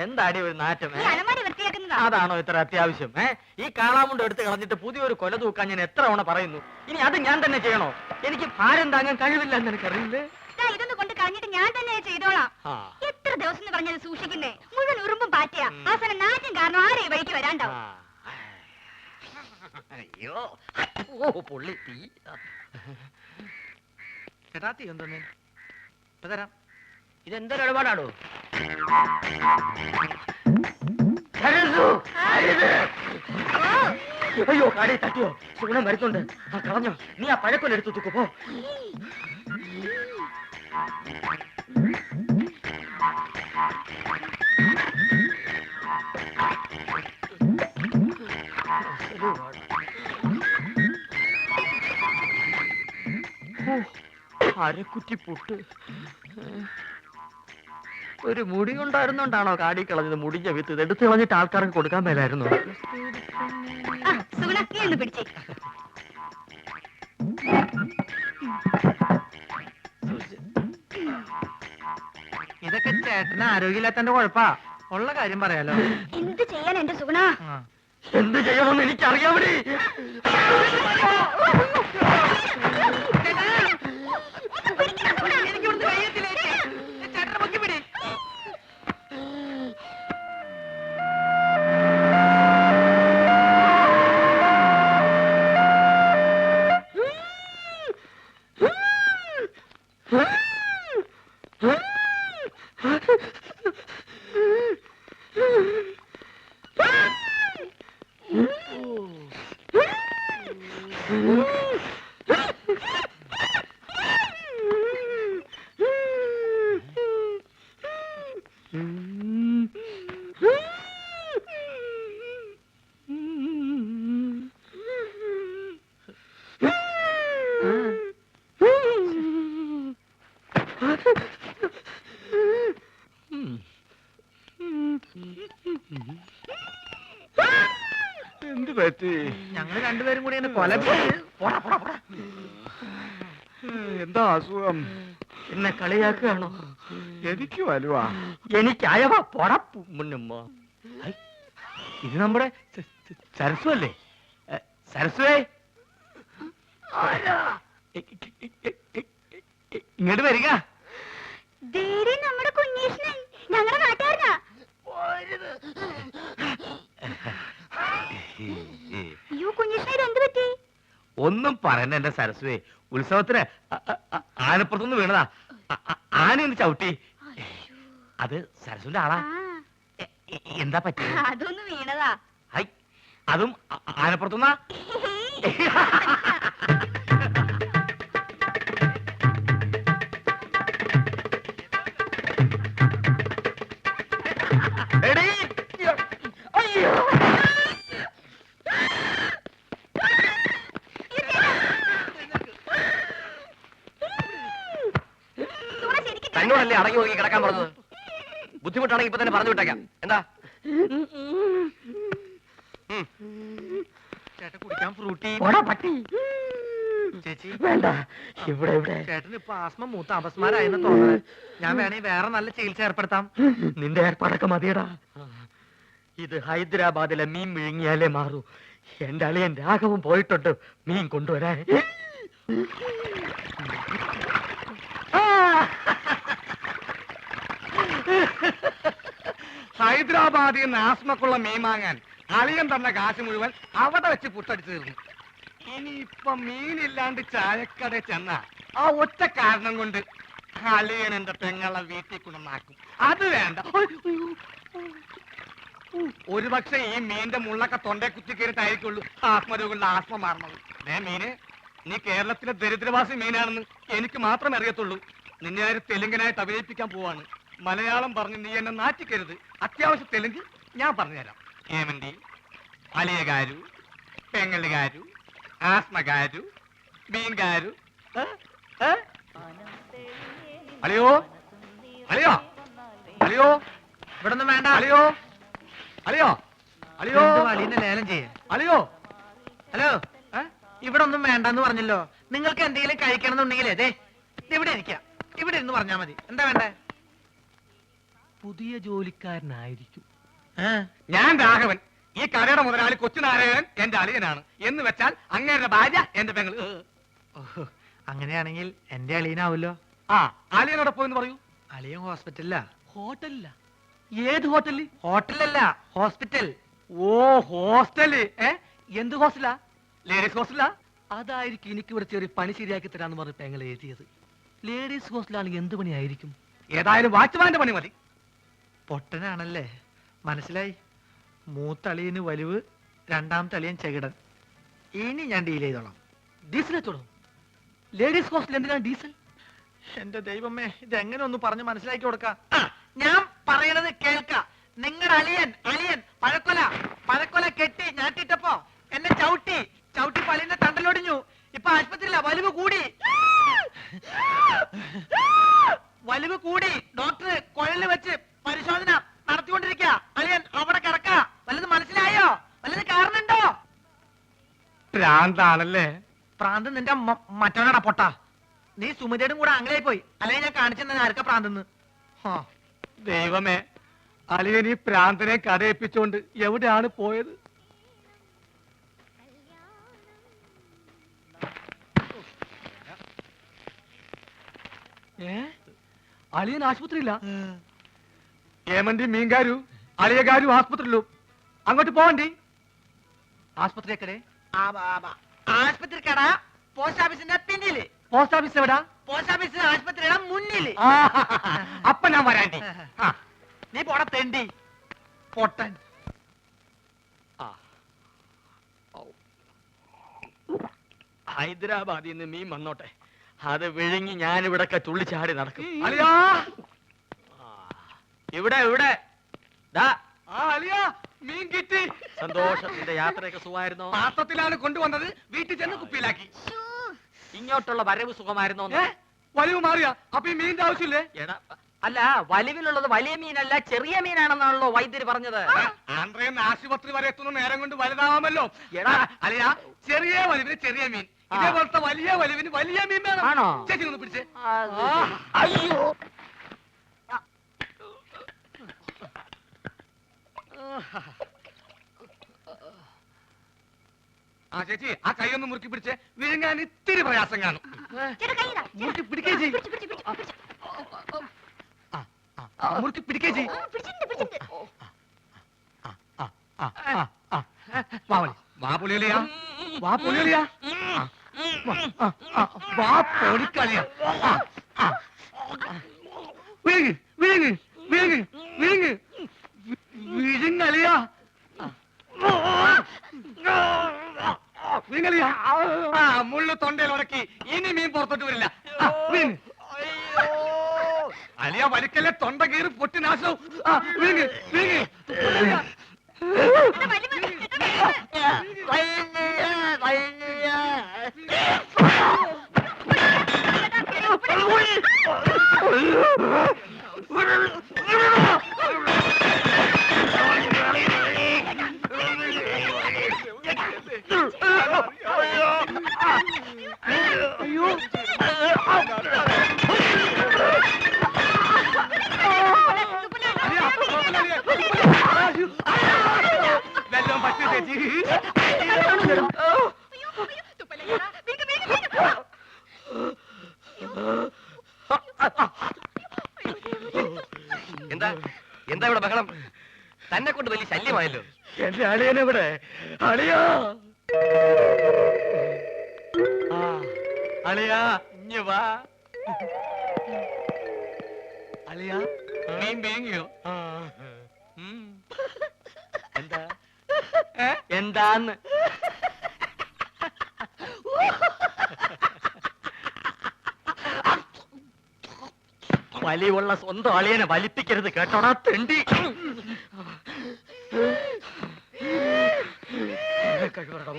എന്താടി ഒരു നാറ്റം? വൃത്തിയാക്കുന്നതാ. അതാണോ ഇത്ര അത്യാവശ്യം? ഈ കാളാമുണ്ട് എടുത്ത് കളഞ്ഞിട്ട് പുതിയൊരു കൊല തൂക്കാൻ ഞാൻ എത്ര തവണ പറയുന്നു. ഇനി അത് ഞാൻ തന്നെ ചെയ്യണോ? എനിക്ക് ഭാരം താങ്ങാൻ കഴിവില്ല എന്ന് എനിക്കറിയില്ലേ. ഇതൊന്ന് കൊണ്ട് കളഞ്ഞിട്ട് ഞാൻ തന്നെ ചെയ്തോളാം. എത്ര ദിവസം പറഞ്ഞത് സൂക്ഷിക്കുന്നേ? മുഴുവൻ ഉറുമ്പും പാറ്റിയ അവസാനം നാറ്റും കാരണം ആരെയും വഴിക്ക് വരാണ്ടാവും. അയ്യോ പൊള്ളി തീ. ചേട്ടാ തീ എന്തോന്നേ തരാം. ഇതെന്തൊരു ഇടപാടാണോ? അയ്യോ കാടി തട്ടിയോ? സുഗുണം വരുന്നുണ്ട്. കളഞ്ഞോ? നീ ആ പഴക്കൊല്ല എടുത്തു തൂക്കു പോ. അരക്കുറ്റി പുട്ട്. ഒരു മുടി ഉണ്ടായിരുന്നോണ്ടാണോ കാടി കളഞ്ഞത്? മുടിഞ്ഞ വിത്ത് എടുത്ത് കളഞ്ഞിട്ട് ആൾക്കാർക്ക് കൊടുക്കാൻ മേലായിരുന്നു. ഇതൊക്കെ ചേട്ടന് ആരോഗ്യമില്ലാത്തന്റെ കുഴപ്പാ. ഉള്ള കാര്യം പറയാലോ. എന്ത് ചെയ്യാൻ എന്റെ സുഗുണ? എന്ത് ചെയ്യണമെന്ന് എനിക്കറിയാമേ. എന്ത് പറ്റി? ഞങ്ങൾ രണ്ടുപേരും കൂടി കൊല. എന്താ അസുഖം? എന്നെ കളിയാക്കുകയാണോ? എനിക്ക് വലുവാ. എനിക്കയവാ പൊടപ്പു മുന്നമ്മ. ഇത് നമ്മുടെ സരസ്വ അല്ലേ? സരസ്വേ ഇങ്ങോട്ട് വരിക. നമ്മുടെ കുഞ്ഞീഷ്ണൻ ഞങ്ങളുടെ നാട്ടുകാരനാ. അയ്യോ കുഞ്ഞീഷ്ണൻ എന്ത് പറ്റി? ഒന്നും പറയണ്ട എന്റെ സരസ്വേ. ഉത്സവത്തിന് ആനപ്പുറത്തുനിന്ന് വീണതാ. ആനയൊന്ന് ചവിട്ടി. അത് സരസ്വന്റെ ആളാ. എന്താ പറ്റി? അതൊന്ന് വീണതാ. അതും ആനപ്പുറത്തുനിന്നാ? തന്നോടല്ലേ അടങ്ങി ഒതുങ്ങി കിടക്കാൻ പറഞ്ഞത്? ബുദ്ധിമുട്ടാണെങ്കിൽ ഇപ്പൊ തന്നെ പറഞ്ഞു വിട്ടേക്കാം. എന്താ ചേട്ടൻ കുടിക്കാൻ ഫ്രൂട്ടി? ചേച്ചി വേണ്ട. ഇവിടെ ഇവിടെ ചേട്ടന് ഇപ്പൊ ആസ്മ മൂത്ത അപസ്മാരായെന്ന് തോന്നുന്നത്. ഞാൻ വേണമെങ്കിൽ വേറെ നല്ല ചികിത്സ ഏർപ്പെടുത്താം. നിന്റെ ഏർപ്പാടൊക്കെ മതിയടാ. ഇത് ഹൈദരാബാദിലെ മീൻ വിഴുങ്ങിയാലേ മാറൂ. എന്റെ അളിയൻ രാഘവൻ പോയിട്ടുണ്ട് മീൻ കൊണ്ടുവരാൻ. ഹൈദരാബാദിൽ നിന്ന് ആസ്മക്കുള്ള മീൻ വാങ്ങാൻ അളിയൻ തന്ന കാശ് മുഴുവൻ അവിടെ വെച്ച് പുട്ടടിച്ചു തീർന്നു. ഇനിയിപ്പൊ മീനില്ലാണ്ട് ചായക്കട ചെന്ന ആ ഒറ്റ കാരണം കൊണ്ട് അളിയൻ എന്റെ പെങ്ങളെ വീട്ടിൽ കൊണ്ടുവന്നാക്കും. അത് വേണ്ട. ഒരു പക്ഷെ ഈ മീന്റെ മുള്ളൊക്കെ തൊണ്ടേ കുത്തിക്കേറിട്ടായിരിക്കുള്ളൂ ആത്മരോഗങ്ങളുടെ ആസ്മ മാറുന്നത്. മീന് നീ കേരളത്തിലെ ദരിദ്രവാസി മീനാണെന്ന് എനിക്ക് മാത്രമേ അറിയത്തുള്ളൂ. നിന്നെ ആര് തെലുങ്കനായിട്ട് അഭിനയിപ്പിക്കാൻ പോവാണ്. മലയാളം പറഞ്ഞ് നീ എന്നെ നാറ്റിക്കരുത്. അത്യാവശ്യം തെലുങ്ക് ഞാൻ പറഞ്ഞുതരാം. ఏమండి అలియ గారు పెంగళి గారు ఆస్మ గారు బీన్ గారు అలియో అలియో అలియో ഇവിടൊന്നും വേണ്ട. അലിയോ അലിയോ അലിയോ അലീനെ ലേലം ചെയ്യ. അലിയോ ഹലോ, ഇവിടെ ഒന്നും വേണ്ടെന്ന് പറഞ്ഞല്ലോ. നിങ്ങൾക്ക് എന്തെങ്കിലും കഴിക്കണം എന്നുണ്ടെങ്കിൽ അതെ ഇവിടെ ഇരിക്കാം. ഇവിടെ ഇരുന്ന് പറഞ്ഞാ മതി. എന്താ വേണ്ടേ? പുതിയ ജോലിക്കാരനായിരിക്കും. ഞാൻ രാഘവൻ, ഈ കടയുടെ മുതലാളി കൊച്ചുനാരായണൻ എന്റെ അളിയനാണ്. എന്ന് വെച്ചാൽ അങ്ങേരുടെ ഭാര്യ എന്റെ പെങ്ങൾ. അങ്ങനെയാണെങ്കിൽ എന്റെ അളിയനാവല്ലോ. ആ, അളിയനോടൊപ്പം എന്ന് പറയൂ. അളിയൻ ഹോസ്പിറ്റലിലാ. ഹോട്ടലില്ല. ഏത് ഹോട്ടലിൽ? ഹോട്ടലല്ല, ഹോസ്പിറ്റൽ. ഓ, ഹോസ്റ്റല്. എന്ത് ഹോസ്റ്റലാ? ലേഡീസ് ഹോസ്റ്റലാ? അതായിരിക്കും എനിക്ക് ഇവിടെ ചെറിയ പണി ശരിയാക്കി തരാന്ന് പറഞ്ഞ് പെങ്ങൾ എഴുതിയത്. ലേഡീസ് ഹോസ്റ്റലാണെങ്കിൽ എന്ത് പണിയായിരിക്കും? ഏതായാലും വാച്ച്മാന്റെ പണി മതി. പൊട്ടനാണല്ലേ, മനസ്സിലായി. മൂത്തളിയന് വലിവ്, രണ്ടാമത്തെ അളിയൻ ചെകിടൻ. ഇനി ഞാൻ ഡീൽ ചെയ്തോളാം. ഡീസൽ വെച്ചോളൂ. ലേഡീസ് ഹോസ്റ്റൽ എന്തിനാണ് ഡീസൽ? എന്റെ ദൈവമേ, ഇതെങ്ങനെ ഒന്ന് പറഞ്ഞ് മനസ്സിലാക്കി കൊടുക്കാം. ഞാൻ പറയണത് കേൾക്ക. നിങ്ങളുടെ അളിയൻ പഴക്കൊല കെട്ടി ഞാട്ടിട്ടപ്പോ എന്നെ ചവിട്ടി പള്ളിന്റെ തണ്ടലൊടിഞ്ഞു. ഇപ്പൊ ആശുപത്രിയില്ല, വലിവ് കൂടി. ഡോക്ടർ കുഴലിൽ വെച്ച് പരിശോധന നടത്തിക്കൊണ്ടിരിക്കുക. അളിയൻ അവിടെ കിടക്ക. വല്ലത് മനസ്സിലായോ? വല്ലത് കാരണുണ്ടോ? ഭ്രാന്താണല്ലേ? പ്രാന്ത് നിന്റെ മറ്റവനാടാ പൊട്ട. നീ സുമിതയുടെ കൂടെ അങ്ങനെയായി പോയി. അല്ലെങ്കിൽ ഞാൻ കാണിച്ചു ആർക്കാ പ്രാന്തെന്ന്. ദൈവമേ, അളിയൻ ഈ പ്രാന്തനെ കടയിപ്പിച്ചോണ്ട് എവിടെയാണ് പോയത്? അളിയൻ ആശുപത്രിയില്ല. ഏമന്റി മീൻകാരു അളിയകാരും ആസ്പത്രിയിലു. അങ്ങോട്ട് പോവണ്ടി. ആശുപത്രി എക്കടെ? ആശുപത്രി കട പോസ്റ്റ് ഓഫീസിന്റെ പിന്നില്. പോസ്റ്റ് ഓഫീസ് എവിടാ? പോസ്റ്റ് ഓഫീസ് ആശുപത്രിയുടെ മുന്നില്. അപ്പൊ ഞാൻ വരാണ്ടി. നീ പോടാ തെണ്ടി പൊട്ടൻ. ഹൈദരാബാദിൽ നിന്ന് മീൻ വന്നോട്ടെ, അത് വിഴുങ്ങി ഞാനിവിടൊക്കെ തുള്ളിച്ചാടി നടക്കും. അളിയാ, ഇവിടെ ഇവിടെ ദാ അളിയാ, മീൻ കിട്ടി. സന്തോഷത്തിന്റെ യാത്രയൊക്കെ സുഖമായിരുന്നോ? പാത്രത്തിലാണ് കൊണ്ടുവന്നത്, വീട്ടിൽ ചെന്ന് കുപ്പിയിലാക്കി. ഇങ്ങോട്ടുള്ള വരവ് സുഖമായിരുന്നോ? വലിവ് മാറിയ അപ്പൊ ഈ മീനിന്റെ ആവശ്യമില്ലേ? എടാ, അല്ല, വലിവിലുള്ളത് വലിയ മീനല്ല ചെറിയ മീനാണെന്നാണല്ലോ വൈദ്യര് പറഞ്ഞത്. ആന്ധ്രയിൽ ആശുപത്രി വരെ എത്തുന്ന നേരം കൊണ്ട് വലുതാവാമല്ലോ. എടാ, അളിയാ, ചെറിയ വലിവിന് ചെറിയ മീൻ, ഇതേപോലത്തെ വലിയ വലിവിന് വലിയ മീൻ വേണം. ആണോ? ചേച്ചി ഒന്ന് പിടിച്ചേ. അയ്യോ, ആ ചേച്ചി, ആ കൈ ഒന്ന് മുറുക്കി പിടിച്ചേ. വിഴുങ്ങാൻ ഇത്തിരി പ്രയാസം കാണും. മുറുക്കി പിടിക്കേ ചെയ്യും. മുറുക്കി പിടിക്കേ ചെയ്യും. വാ പൊളിയലിയാ, വാ പൊളിയലിയാ, വാ പൊളിക്കളിയാ. വിഴുങ്ങ് വിഴുങ്ങ് വിഴുങ്ങ് വിഴുങ്ങ് വിഴുങ്ങലിയാ, വിഴുങ്ങലിയാ. മുള്ളു തൊണ്ടയിൽ ഉടക്കി. ഇനി മീൻ പുറത്തോട്ട് വരില്ല. വിഴുങ്ങ്. അലിയ വലിക്കല്ലേ, തൊണ്ട കീറി പൊട്ടി നാശവും. വിഴുങ്ങ് വിഴുങ്ങ്. വെള്ളം പറ്റി ചേച്ചി. എന്താ എന്താ ഇവിടെ ബഹളം? തന്നെ കൊണ്ട് വലിയ ശല്യമായല്ലോ. എന്റെ അളിയനെവിടെ? അളിയാ, അളിയാ, ഇഞ്ഞ് വാ. അളിയാ, മീൻ വേങ്ങിയോ? എന്താ എന്താന്ന്? വലിയുള്ള സ്വന്തം അളിയനെ വലിപ്പിക്കരുത് കേട്ടോടാ തെണ്ടി. കഴിവറട